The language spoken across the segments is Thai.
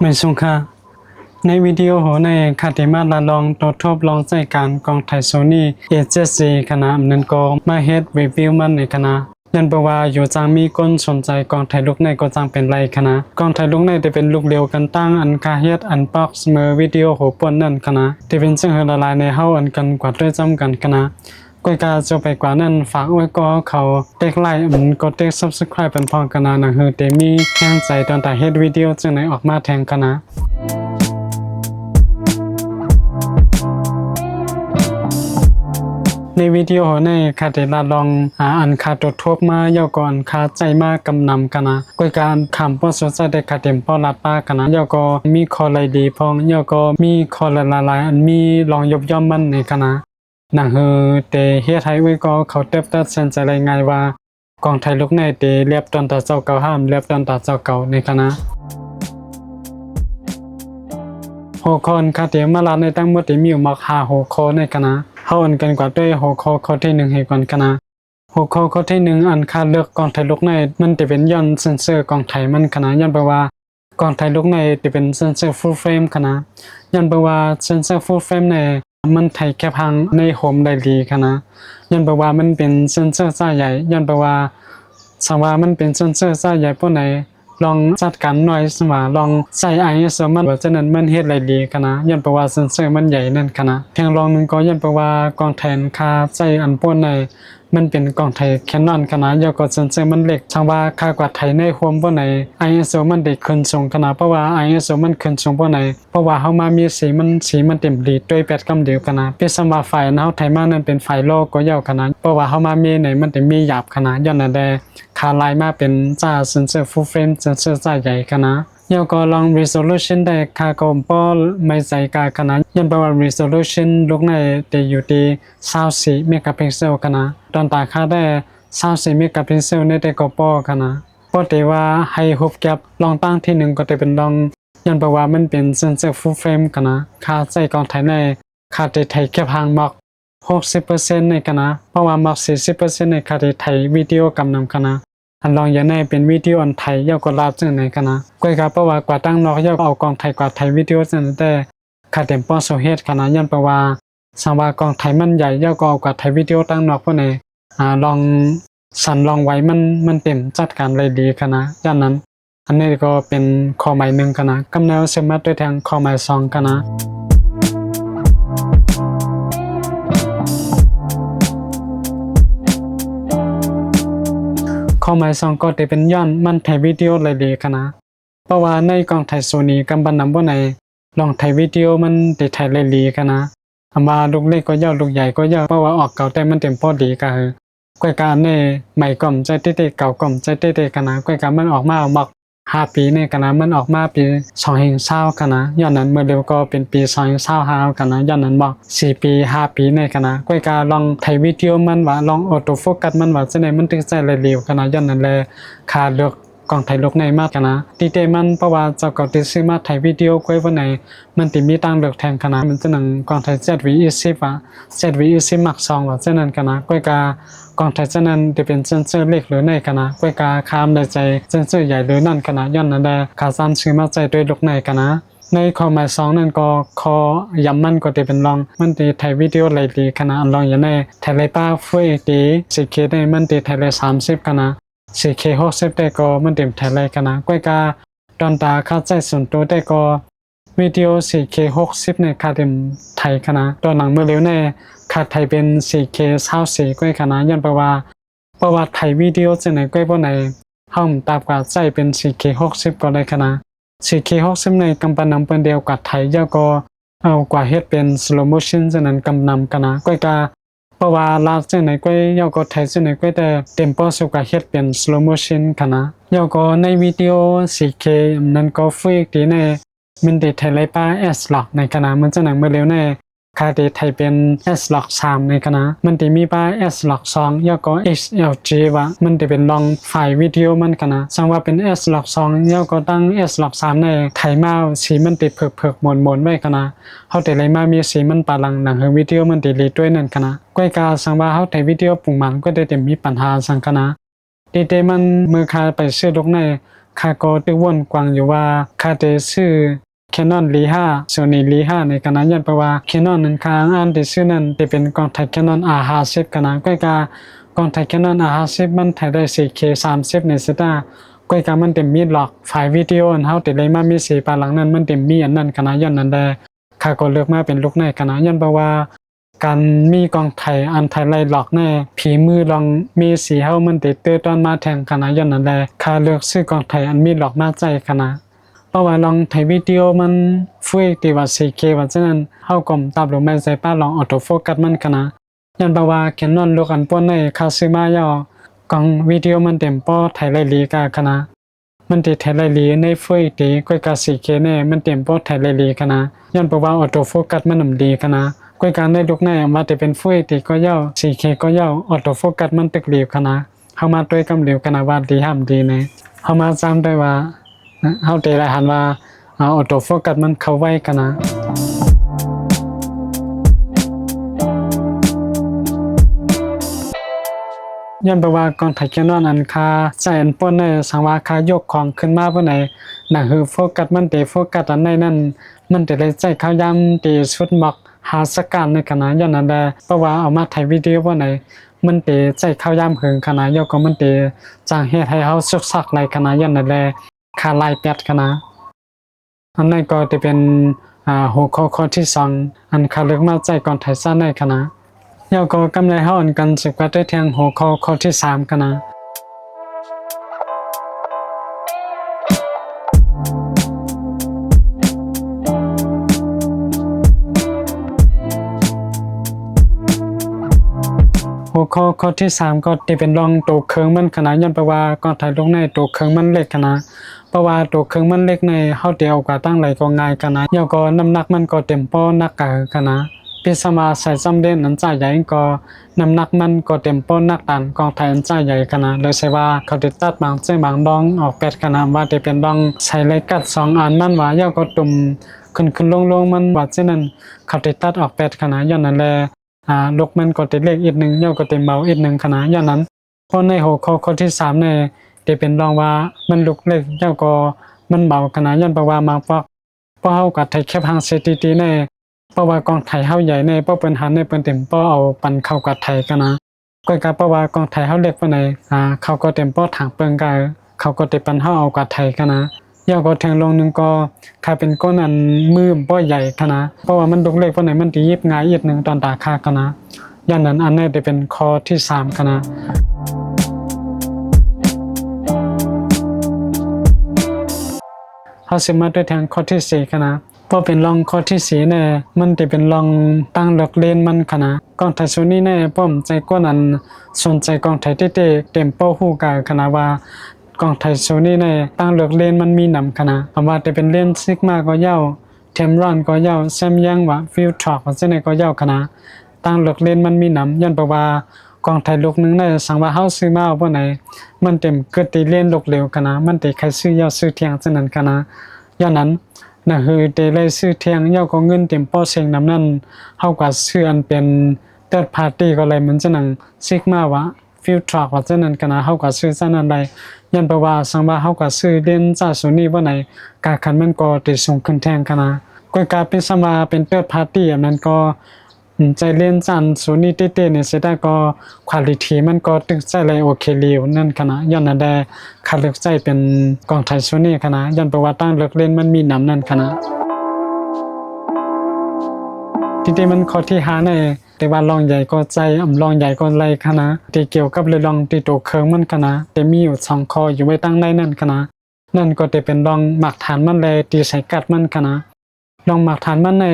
ไม่สงค่ะในวิดีโอโหในคาติมาลาลองทดลองใจการกองไทยโซนี่A7Cคณะนั้นก็มาเฮ็ดรีวิวมันในคณะยันบอกว่าอยู่จางมีคนสนใจกองไทยลูกในก็จางเป็นไรคณะกองไทยลูกในจะเป็นลูกเดียวกันตั้งอันคาเฮ็ดอันบ็อกซ์เมื่อวิดีโอโหป่วนนั่นคณะที่เป็นซึ่งละลายในเฮาอันกันกว่าด้วยจำกันคณะก็การจะไปกว่านั้นฝากไว้ก็เขาเด็กไลค์มันก็เด็ก subscribe เป็นพองกันนะนะคือเตมีแข่งใจตอนแต่เฮ็ดวิดีโอจังไหนออกมาแทงกันนะในวิดีโอในคาเดลาลองอันคาตดทบมาเยาก่อนคาใจมากำนำกันนะกวยการคำป้อสดใจได้คาเต็มป้อลัดป้ากันนะเยาก็มีคอไรดีพองเยาก็มีคอละลายอันมีลองยบย่อมมันในกันนะนั่งเฮอเตเฮียไทยไว้ก็เขาเต็บตัดเส้นใจไรไงว่ากองไทยลูกในเตเรียบตอนตาเจ้าเก่าห้ามเรียบตอนตาเจ้าเก่าในกันนะหัวข้อคาเตียมาลาในตั้งหมดที่มีอยู่มาหาหัวข้อในกันนะเข้าอันกันกว่าด้วยหัวข้อที่1ให้ก่อนกันนะหัวข้อที่1อันคาเลือกกองไทยลูกในมันจะเป็นย้อนเซนเซอร์กองไทยมันกันนะย้อนแปลว่ากองไทยลูกในจะเป็นเซนเซอร์ฟูลเฟรมกันนะย้อนแปลว่าเซนเซอร์ฟูลเฟรมในมันไทยแค่พังในโฮมได้ดีกันนะย้อนแปลว่ามันเป็นเซนเซอร์ซ่าใหญ่ย้อนแปลว่าสังว่ามันเป็นเซนเซอร์ซ่าใหญ่พวกไหนลองจัดการหน่อยสว่าลองใส่ ISO มันว่าฉะนั้นมันเฮ็ดอะไรดีกันนะย้อนแปลว่าเซนเซอร์มันใหญ่นั่นกันนะเพียงลองนึงก็ย้อนแปลว่ากองแทนค่าใส่อันพวกไหนมันเป็นกองไทยแคนนอนกันนะยาวก็เซนเซอร์มันเล็กช่างว่าค่ากว่าไทยในความพวกไหน ISO มันได้ขึ้นสูงกันนะเพราะว่า ISO มันขึ้นสูงพวกไหนเพราะว่าเฮามามีสีมันเต็มดีด้วย8กำเดียวกันนะเป็นสำหรับไฟล์เฮาไทยมานั้นเป็นไฟล์โลก็ยาวกันนะเพราะว่าเฮามามีไหนมันจะมีหยาบกันนะย้อนนั่นแหละค่าลายมาเป็นจ้าเซนเซอร์ full frame เซนเซอร์จ้าใหญ่กันนะยาวก็ลอง resolution ได้ค่าก็บ่ไม่ใจกากันนะย้อนแปลว่า resolution ลูกในจะอยู่ที่24เมกะพิกเซลกันนะตอนตาค่าได้24เมกะพิกเซลในแต่ก็พอกันนะเพราะแต่ว่าให้ฮุบแก็บลองตั้งที่1ก็จะเป็นลองย้อนแปลว่ามันเป็นเซนเซอร์ full frame กันนะค่าใส่กองไทยในค่าจะไทยแค่พังมัก60%ในกันนะเพราะว่ามัก40%ในค่าจะไทยวิดีโอกำนำกันนะอันลองอย่างในเป็นวิดีโออันไทยยาวก็ลาบจังไหนกันนะกวยกับเพราะว่ากว่าตั้งนอกยาวเอากองไทยกว่าไทยวิดีโอจังแต่ค่าเต็มป้อโซเฮ็ดกันนะย้อนแปลว่าสังว่ากองไทยมันใหญ่ยาวก็เอากว่าไทยวิดีโอตั้งนอกพวกไหนลองสั่นลองไว้มันเต็มจัดการเลยดีกันนะย่านนั้นอันนี้ก็เป็นข้อหมาย1กันนะกำแนวเสมาด้วยทางข้อหมาย2กันนะข้อหมาย2ก็จะเป็นย้อนมันไทยวิดีโอเลยดีกันนะเพราะว่าในกองไทยโซนีกำบันนำบ่ไหนลองไทยวิดีโอมันได้ไทยเลยดีกันนะอำว่าลูกเล็กก็ยาวลูกใหญ่ก็ยาวเพราะว่าออกเก่าแต่มันเต็มพอดีก็คือกวยการในใหม่ก่อมใจเต้ๆเก่าก่อมใจเต้ๆกันนะกวยการมันออกมาบอก5ปีในกันนะมันออกมาปี2020กันนะย้อนนั้นเมื่อเร็วก็เป็นปี2025กันนะย้อนนั้นบอก4ปี5ปีในกันนะกวยการลองไทยวิดีโอมันว่าลองออโต้โฟกัสมันว่าจังได๋มันถึงใจเร็วๆกันนะย้อนนั้นแลค่าเลือกกองไทยลูกในมากกันนะตีเตมันเพราะว่าเจ้าก็ติซื้อมาไทยวิดีโอกวยวันไหนมันติมีตั้งเลือกแทนกันนะมันจะนังกองไทย ZV-E10 อ่ะ ZV-E10 Mark 2ว่าจังนั้นกันนะกวยกองไทยจังนั้นจะเป็นเซนเซอร์เล็กหรือในกันนะกวยคามได้ใจเซนเซอร์ใหญ่หรือนั่นกันนะย้อนนั้นแลค่าซันซื้อมาใจด้วยลูกในกันนะในข้อหมาย2นั่นก็คอยำมันก็จะเป็นลองมันติไทยวิดีโอเลยดีกันนะอันลองอย่างในไทยไลป้าฟูเอดี 4K ได้มันติไทยไล30กันนะ4K 60ได้ก็มันเต็มไทยเลยกันนะกวยตอนตาค่าใจส่วนตัวได้ก็วิดีโอ 4K 60ในค่าเต็มไทยกันนะตอนหลังเมื่อเร็วในค่าไทยเป็น 4K 24กวยกันนะย้อนแปลว่าไทยวิดีโอจังไหนกวยบ่ไหนเฮาตามกว่าใจเป็น 4K 60ก็ได้กันนะ 4K 60ในกำปนำเปิ้นเดียวกับไทยยาวก็เอากว่าเฮ็ดเป็น slow motion จังนั้นกำนำกันนะกวยเพราะว่าลาวจังไหนก็ยาวก็ไทยจังไหนก็แต่เต็มพอสุกเฮ็ดเป็น slow motion กันนะยาวก็ในวิดีโอ 4K นั้นก็ฟูอีกทีในมันได้ไทยไลป้า S-Log ในขณะมันจังนั้นเมื่อเร็วในค่าได้ไทยเป็น S-Log 3ในขณะมันได้มีป้า S-Log 2ยาวก็ XLG ว่ามันได้เป็นลองไฟล์วิดีโอมันกันนะสังว่าเป็น S-Log 2ยาวก็ตั้ง S-Log 3ในไทยมาสีมันติดเผือกๆหม่นๆไว้กันนะเฮาได้ไลมามีสีมันปาลังหนังวิดีโอมันได้รีดด้วยนั่นกันนะกวยกาสังว่าเฮาไทยวิดีโอปุ่งมันก็ได้มีปัญหาสังกันนะดีๆมันมือคาไปซื้อลูกใน ข้าก็ตึกวนกวางอยู่ว่าข้าจะซื้อ Canon R5 Sony R5 ในขณะยันเพราะว่า Canon นั้นค้างอันที่ซื้อนั้นจะเป็นกล้องถ่าย Canon R50 กันนะก็กล้องถ่าย Canon R50 มันถ่ายได้ 4K 30ในสตาร์ก็มันเต็มมีหลอกไฟล์วิดีโออันเฮาติเลยมามีสีปาหลังนั้นมันเต็มมีอันนั้นขณะยันนั้นได้ข้าก็เลือกมาเป็นลูกในขณะยันเพราะว่าการมีกล้องถ่ายอันถ่ายไล่หลอกแน่ผีมือลองมีสีเฮามันติดเตอตอนมาแทงขณะยันนั้นได้ข้าเลือกซื้อกล้องถ่ายอันมีหลอกมาใจขณะเพราะว่าลองถ่ายวิดีโอมันฟูเอติว่า 4K ว่าฉะนั้นเฮาก็ตับลงไม่ใส่ป้าลองออโต้โฟกัสมันขณะยันเพราะว่า Canon ลูกอันป่นในข้าซื้อมาย่อกล้องวิดีโอมันเต็มป้อถ่ายไล่ลีกาขณะมันติดถ่ายไล่ลีในฟูเอติก็กา 4K แน่มันเต็มป้อถ่ายไล่ลีขณะยันเพราะว่าออโต้โฟกัสมันนำดีขณะก็การได้ลูกในว่าจะเป็นฟูเอติก็ย่อ 4K ก็ย่อออโต้โฟกัสมันตึกเหลียวขณะเฮามาด้วยกำเหลียวขณะว่าดีห้ามดีในเฮามาจำได้ว่าเฮาได้หันว่าออโต้โฟกัสมันเข้าไว้กันนะย้อนไปว่ากล้องถ่าย Canon อันค่าใช้อันป่นในสังว่าค่ายกของขึ้นมาบ่ไหนน่ะคือโฟกัสมันเตโฟกัสอันในนั้นมันจะได้ใช้ข้าวยามที่สุดหมักหาสการในขณะย้อนนั้นแหละเพราะว่าเอามาถ่ายวิดีโอบ่ไหนมันเตใช้ข้าวยามหึงขณะยกก็มันเตจางเฮ็ดให้เฮาสุกสักในขณะย้อนนั้นแหละค่าลายแปดขณะอันนั้นก็จะเป็นหัวข้อที่2อันเขาเลือกมาใจก่อนถ่ายสั้นในคณะเยาก็กำไรเฮาอันกันสึกว่าได้เทียงหัวข้อที่3คณะหัวข้อที่3ก็จะเป็นรองตัวเครื่องมันขนาดย้อนไปว่าก่อนถ่ายลงในตัวเครื่องมันเล็กขนาดเพราะว่าตัวเครื่องมันเล็กในเฮาเดียวกว่าตั้งไหลก็ง่ายกันนะเยาก็น้ำหนักมันก็เต็มป้อนักกะกันนะพิสมาใส่ซ้ำเด่นอันจ่ายใหญ่ก็น้ำหนักมันก็เต็มป้อนักตันกองไทยอันจ่ายใหญ่กันนะโดยใช้ว่าเขาติดตัดบางเส้นบางดองออกแปดกันนะว่าจะเป็นดองใส่เลยกัด2อันมันว่าเยาก็ตุ่มขึ้นลงมันว่าเช่นนั้นเขาติดตัดออกแปดกันนะย้อนนั้นแลลูกมันก็ติดเล็กอีกนึงเยาก็ติดเบาอีกนึงกันนะย้อนนั้นเพราะในหัวข้อที่3เนี่ยจะเป็นรองว่ามันลุกเล็กเจ้าก็มันเบาขนาดยันเพราะว่ามาเพราะเฮาก็ไทยแคบหางสถิติในเพราะว่ากองไทยเฮาใหญ่ในเพราะเปิ้นหันในเปิ้นเต็มเพราะเอาปันเข้ากับไทยกันนะก็กะเพราะว่ากองไทยเฮาเล็กปานใดเขาก็เต็มเพราะทางเปิ้นก็เขาก็ติปันเฮาเอากับไทยกันนะยาวก็แทงลงนึงก็ค่าเป็นก้นอันมือบ่ใหญ่ขนาดเพราะว่ามันลุกเล็กปานใดมันสิยิบง่ายอีกนึงตอนตาคากันนะยันนั้นอันนี้จะเป็นข้อที่3กันนะเฮาสิมาด้วยทางข้อที่4กันนะพอเป็นรองข้อที่4เนี่ยมันจะเป็นรองตั้งหลักเลนมันขนาดกองไทยโซนี่เนี่ยป้อมใจกว่านั้นสนใจกองไทยเต้เต็มเป้าฮู้กะขนาดว่ากองไทยโซนี่เนี่ยตั้งหลักเลนมันมีนำขนาดว่าจะเป็นเลนซิกมาก็ยาวเทมรอนก็ยาวแซมยังว่าฟิลทร็อกว่าจังได๋ก็ยาวขนาดตั้งหลักเลนมันมีนำย้อนเพราะว่ากองไทยลูกนึงเนี่ยสังว่าเฮาซื้อมาบ่ไหนมันเต็มเกิดติเล่นลูกเร็วกันนะมันติใครซื้อยาวซื้อเที่ยงจังนั้นกันนะย้อนนั้นน่ะคือเตเลยซื้อเที่ยงยาวก็เงินเต็มป้อเซ็งนำนั้นเฮาก็ซื้ออันเป็นเติร์ดพาร์ตี้ก็เลยมันจังนั้นซิกมาว่าฟิลทรัคว่าจังนั้นกันนะเฮาก็ซื้อจังนั้นได้ย้อนเพราะว่าสังว่าเฮาก็ซื้อเล่นจากโซนี่บ่ไหนกะคันมันก็ติส่งขึ้นแทงกันนะก็กลายเป็นสังว่าเป็นเติร์ดพาร์ตี้อันนั้นก็ใจเล่นจันโซนี่เต้ๆเนี่ยเสียได้ก็ควอลิตีมันก็ตึกใจเลยโอเคลีวนั่นขนาดย้อนนั้นได้คัดเลือกใจเป็นกองไทยโซนี่ขนาดย้อนประวัติตั้งเลือกเล่นมันมีนำนั่นขนาดที่มันข้อที่5เนี่ยแต่ว่าลองใหญ่ก็ใจลองใหญ่ก็ไรขนาดที่เกี่ยวกับเรื่องลองที่ตัวเครื่องมันขนาดแต่มีอยู่2ข้ออยู่ไว้ตั้งได้นั่นขนาดนั่นก็จะเป็นลองหมักฐานมันเลยที่ใส่กัดมันขนาดลองหมักฐานมันใน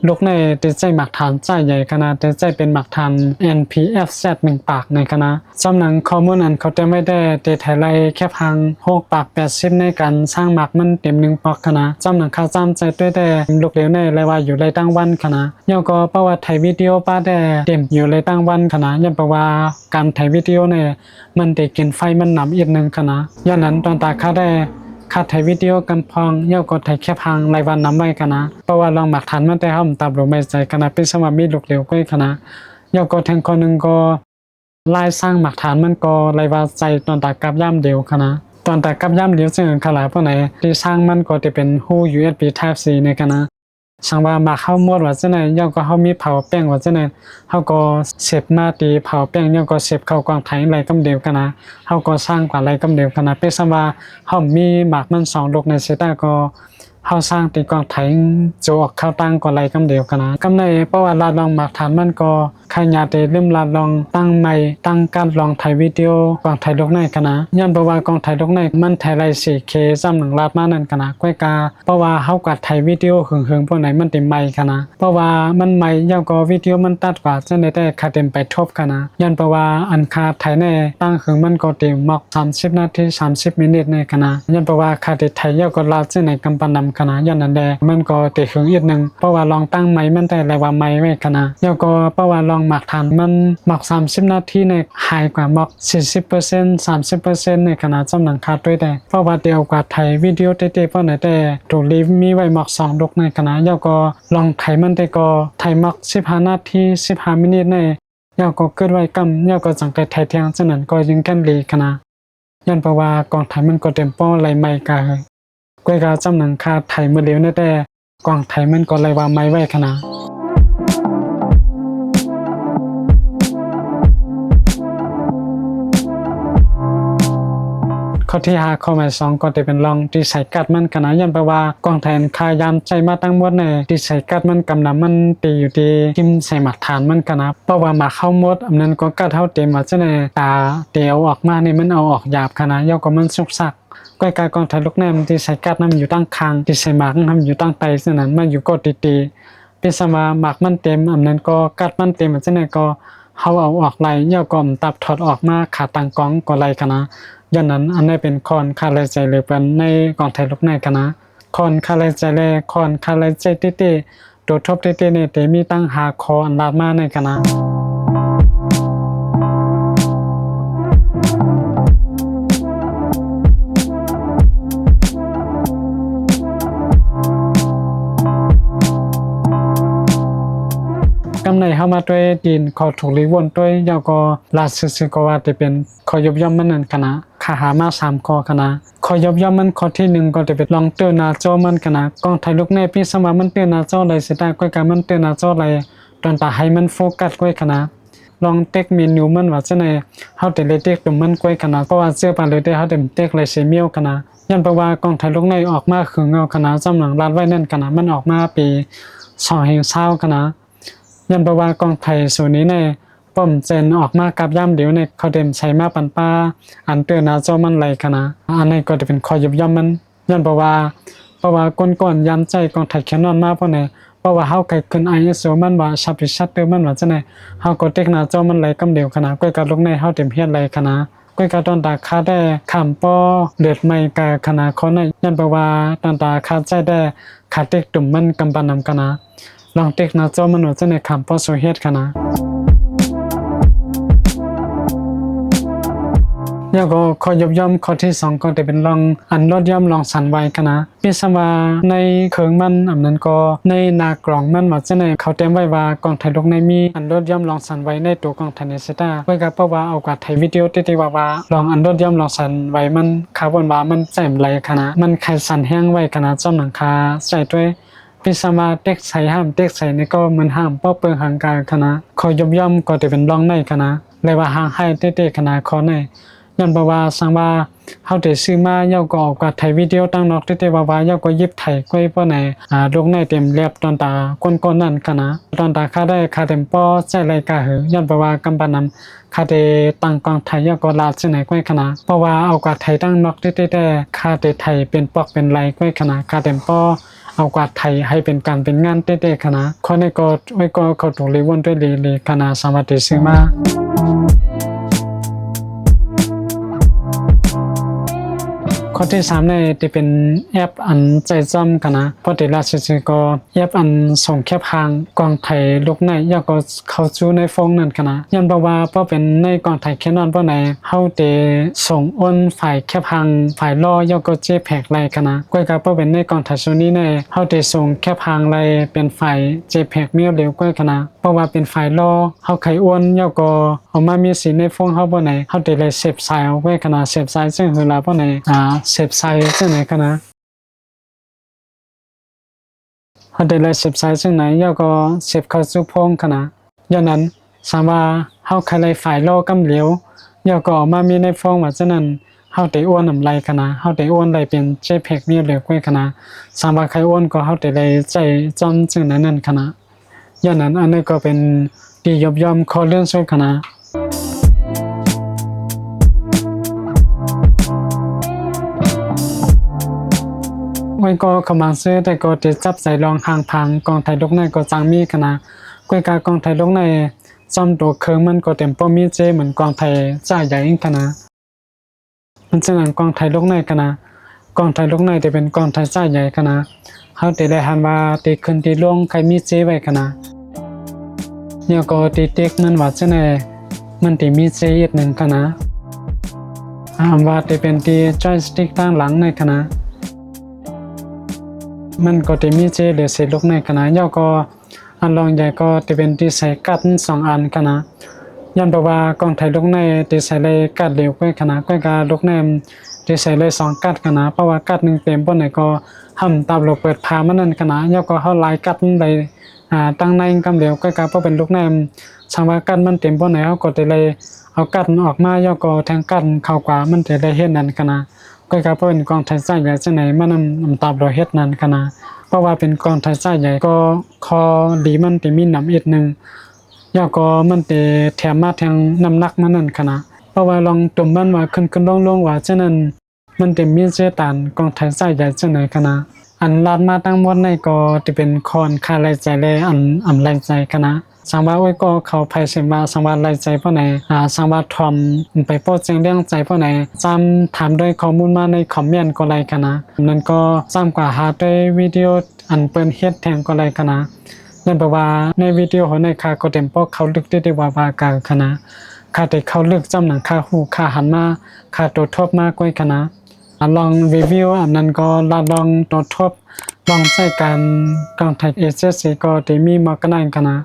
ลูกในติดใจหมักฐานใจใหญ่ขนาดติดใจเป็นหมักฐาน NPFZ 1ปากในคณะจำหนังข้อมูลอันเขาจะไม่ได้เตไทยไลแค่พัง6ปาก80ในการสร้างหมักมันเต็ม1ปอกคณะจำหนังข้าจำใจด้วยแต่ลูกเหลวในไรว่าอยู่ไรตั้งวันคณะย่อก็ประวัติไทยวิดีโอป้าได้เต็มอยู่ไรตั้งวันคณะย่อประว่าการไทยวิดีโอเนี่ยมันได้กินไฟมันหนำอีกนึงคณะย้อนนั้นตอนตาข้าได้ค่าถ่ายวิดีโอกำพองเย่าก็ถ่ายแค่พังรายวันนำไว้กันนะเพราะว่าลองหมักฐานมันแต่ห้ามตับลงไม่ใจกันนะเป็นสมามีลูกเหลวก็ขนาดเย่าก็แทงคนนึงก็ลายสร้างหมักฐานมันก็รายวันใจตอนตากับย่ำเดียวขนาด ตอนแต่กับย่ำเลี้ยวซึ่งขลาพวกไหนที่สร้างมันก็จะเป็นหู USB Type C ในกันนะสังว่ามาเข้าหมดว่าจะไหนย่อก็เขามีเผาแป้งว่าจะไหนเขาก็เสพมาตีเผาแป้งย่อก็เสพเข้ากองไถไรกำเดียวกันนะเขาก็สร้างกว่าไรกำเดียวกันนะเป็นสังว่าเขามีหมากมัน2 ลูกในเซต้าก็เขาสร้างตีกองไถโจออกเข้าตั้งก็ไรกำเดียวกันนะกำในเพราะว่าลาลองหมากฐานมันก็ขยาเตลืมลาลองตั้งใหม่ตั้งการลองถ่ายวิดีโอกองไถลูกในกันนะย้อนเพราะว่ากองไถลูกในมันถ่ายไร 4K ซ้ำ1 ลาดมานั่นกันนะก้อยกาเพราะว่าเขากัดถ่ายวิดีโอหึงๆพวกไหนมันเต็มใหม่กันนะเพราะว่ามันใหม่ย่อก็วิดีโอมันตัดกว่าจะได้แต่คาเต็มไปทบกันนะย้อนเพราะว่าอันคาถ่ายในตั้งหึงมันก็เต็มหมอก30 นาที30 มินิในกันนะย้อนเพราะว่าคาติถ่ายย่อก็ลาดในกำปนำกันนะย้อนนั่นแหละมันก็ติหึงอีกนึงเพราะว่าลองตั้งใหม่มันแต่อะไรว่าใหม่ไว้กันนะย่อก็เพราะว่าลองหมักฐานมันหมัก30 นาทีในหายกว่าหมัก40% 30% ในขนาดจำหนังคาด้วยแต่เพราะว่าเดียวกว่าไทยวิดีโอเต้ๆเพราะไหนแต่ตัวรีฟมีไว้หมัก2 ลูกในขนาดย่อก็ลองไทยมันแต่ก็ไทยหมัก15 นาที15 มินิในย่อก็เกิดไว้กำย่อก็จังแต่ไทยเที่ยงฉะนั้นก็ยังกันลีขนาดย้อนเพราะว่ากองไทยมันก็เต็มป้อไหลไม่กาเฮกวยกาจำหนังคาไทยเมื่อเร็วแต่กองไทยมันก็ไหลว่าไม่ไว้ขนาดข้อที่5ข้อหมาย2ก็จะเป็นลองที่ใส่กัดมันขนาดยันแปลว่ากองแทนคายามใจมาตั้งหมดในที่ใส่กัดมันกำนำมันตีอยู่ที่ทิมใส่หมักฐานมันกันนะเพราะว่ามาเข้าหมดอันนั้นก็กัดเท่าเต็มว่าจะในตาเตียวออกมานี่มันเอาออกหยาบขนาดย่อก็มันสุกสักก้อยกากองไทยลูกแนมที่ใส่กัดนั้นอยู่ตั้งคางที่ใส่หมากนั้นอยู่ตั้งไตฉะนั้นมันอยู่ก็ตีเป็นสมาหมากมันเต็มอันนั้นก็กัดมันเต็มว่าจะในก็เขาเอาออกไหลย่อก็ตับถอดออกมาขาตังกองก็ไหลกันนะย้อนนั้นอันนี้เป็นคอนคาเลใจเลยเป็นในกองไทยลูกในกันนะคอนคาเลใจเลยคอนคาเลใจเต้ๆตัวทบเต้ๆเนี่ยแต่มีตั้งหาคออันลาดมาในกันนะกำในเข้ามาด้วยดินขอถูกรีวนด้วยยาวก็ลาซึก็ว่าจะเป็นขอยบย่อมมันนั่นคณะขาหามา3 ข้อคณะขอยบย่อมมันข้อที่1ก็จะเป็นลองเตือนหน้าจอมันคณะกองไทยลูกแน่พี่สมามันเตือนหน้าจอเลยสิได้ก้อยการมันเตือนหน้าจอเลยตอนตาให้มันโฟกัสก้อยคณะลองเต็กเมนูมันว่าจะในเฮาแต่เลยเต็กตรงมันก้อยคณะเพราะว่าเสื้อปานเลยได้เฮาเต็มเต็กเลยเซเมียวคณะยันเพราะว่ากองไทยลูกในออกมาคือเงาคณะจำหลังลาดไว้นั่นคณะมันออกมาปี2020คณะยันเพราะว่ากองไทยส่วนนี้ในป้อมเจนออกมากับย่ำเดี๋ยวในเขาเต็มใช้มาปันป้าอันเตือนหน้าจอมันไหลคณะอันนี้ก็จะเป็นคอยบย่อมมันยันเพราะว่าก้นย้ำใจกองไทยแคนนอนมาเพราะไหนเพราะว่าเฮาไกลขึ้น ISO มันว่าชับชัดเตอร์มันว่าจังได๋เฮาก็เทคหน้าจอมันไหลกำเดียวคณะก้อยกับลูกในเฮาเต็มเฮียนไหลคณะก้อยกับตอนตาคาได้ข้ามป้อเลือดไม่กะคณะเขาในยันเพราะว่าตอนตาคาใจได้ขาเต็กตุ่มมันกำปานำคณะลองเทคหน้าจอมันว่าจังได๋ข้ามป้อโซเฮ็ดคณะแล้วก็ข้อยบย่อมข้อที่2ก็จะเป็นลองอันลดย่อมลองสั่นไหวกันนะพิสมาในเคิงมันอันนั้นก็ในหน้ากล่องมันว่าจะในเขาเต็มไว้ว่ากองไทยลูกในมีอันลดย่อมลองสั่นไหวในตัวกองไทยในเซต้าไว้กับเพราะว่าเอากับไทยวิดีโอติว่าลองอันลดย่อมลองสั่นไหวมันคาร์บอนว่ามันแจ่มไหลคณะมันไขสั่นแห้งไว้คณะจอมหนังคาใส่ด้วยพิสมาเต็กใส่ห้ามเต็กใส่นี่ก็มันห้ามป้อเปิงหางกาคณะข้อยบย่อมก็จะเป็นลองในคณะเลยว่าหางให้เต้ๆคณะคอในย้อนเพราะว่าสังว่าเฮาได้ซื้อมาย่อก็ออกกับไทยวิดีโอตั้งนอกเต้ๆว่าย่อก็ยิบไทยก้อยป้อไหนลงในเต็มเรียบตอนตาก้นนั่นกันนะตอนตาค่าได้ค่าเต็มป้อใจไรกะหือย้อนเพราะว่ากำปานำค่าได้ตั้งกองไทยย่อก็ลาดซิไหนก้อยคณะเพราะว่าเอากับไทยตั้งนอกเต้ๆแต่ค่าได้ไทยเป็นปอกเป็นไรก้อยคณะค่าเต็มป้อเอากวาดไทยให้เป็นการเป็นงานเต้ๆคณะข้อในก็ไว้ก็เขาถูกรีวนด้วยลีคณะสวัสดีซื้อมาข้อที่3ในที่เป็นแอปอันใจจอมกันนะพอติราชสิก็แอปอันส่งแคบหางกองไทยลูกในย่อก็เข้าสู่ในฟงนั่นกันนะย้อนเพราะว่าเพราะเป็นในกองไทยแค่นอนเพราะไหนเฮาเตส่งอ้นฝ่ายแคบหางฝ่ายล่อย่อก็เจแพกไรกันนะก้อยกับเพราะเป็นในกองไทยโซนี้ในเฮาเตส่งแคบหางไรเป็นฝ่ายเจแพกเมียวเร็วก้อยกันนะเพราะว่าเป็นฝ่ายล่อเฮาไขอ้วนย่อก็ ออกมามีสีในฟงเฮาบ่ไหนเฮาได้เลยเสพสายเอาไว้ขนาดเสพสายซึ่งเวลาบ่ไหนเสพสายซึ่งไหนขนาดเฮาได้เลยเสพสายซึ่งไหนย่อก็เสพเข้าสู่พงขนาดอย่างนั้นสามว่าเฮาใครเลยฝ่ายโลกำเหลียวย่อก็ออกมามีในฟงว่าฉะนั้นเฮาได้อ้วนนำไรขนาดเฮาได้อ้วนไรเป็น JPEG มีเหลือไว้ขนาดสามว่าใครอ้วนก็เฮาได้เลยใจจอมซึ่งนั้นขนาดอย่างนั้นอันนี้ก็เป็นที่ยบย่อมขอเรื่องช่วยคณะไว้ก็กำลังซื้อแต่ก็จะจับใส่รองห่างพังกองไทยลูกในก็จังมีคณะก้วยกากองไทยลูกในจอมตัวเครื่องมันก็เต็มป้อมีเจเหมือนกองไทยจ่ายใหญ่อิงคณะมันฉะนั้นกองไทยลูกในคณะกองไทยลูกในจะเป็นกองไทยจ่ายใหญ่คณะเขาแต่ได้หันว่าตีขึ้นตีลงใครมีเจไว้คณะเนี่ยก็ตีเต็กมันว่าจะไหนมันตีมีเจอีกหนึ่งคณะว่าจะเป็นตีจอยสติ๊กตั้งหลังในคณะมันก็จะมีเจเหลือเศษลูกในคณะย่อก็อันรองใหญ่ก็จะเป็นตีใส่กัด2 อันคณะย้ำบอกว่ากองไทยลูกในตีใส่เลยกัดเหลวก้อยคณะก้อยกาลูกในตีใส่เลย2 กัดคณะเพราะว่ากัด1เต็มบนไหนก็ห้ำตามโลเปิดพามันนั่นคณะย่อก็เข้าลายกัดเลยตั้งในกำเหลวก้อยกาเพราะเป็นลูกในช่างว่ากัดมันเต็มบนไหนเขาก็จะเลยเอากัดออกมาย่อก็แทงกัดเข้ากว่ามันจะได้เห็นนั่นคณะก้อยกาเพราะเป็นกองไทยใส่ใหญ่จะไหนมันนำตามโลเฮ็ดนั่นคณะเพราะว่าเป็นกองไทยใส่ใหญ่ก็คอดีมันจะมีน้ำอีกนึงย่อก็มันจะแถมมาแทงน้ำหนักมันนั่นคณะเพราะว่าลองตุ่มมันว่าขึ้นลงว่าฉะนั้นมันจะมีเจตานกองไทยใส่ใหญ่จังไหนคณะอันลาดมาตั้งหมดในก็จะเป็นคอนคาไลใจเลยอันไลใจคณะสังว่าไว้ก็เขาภัยเสมาสังว่าไลใจเพราะไหนสังว่าทอมไปโพสต์เรื่องใจเพราะไหนจำถามด้วยข้อมูลมาในคอมเมนต์ก็ไลคณะนั้นก็จำกว่าหาด้วยวิดีโออันเปิ้นเฮ็ดแทงก็ไลคณะนั่นแปลว่าในวิดีโอในค่าก็เต็มพวกเขาลึกได้ว่ากาคณะค่าแต่เขาลึกจำหนังค่าหูค่าหันมาค่าตัวทบมากกว่าคณะลองรีวิวอันนั้นก็ลองตัวทบลองใช้การกองไทยเอเจนซี่ก็ได้มีมากันได้คณะ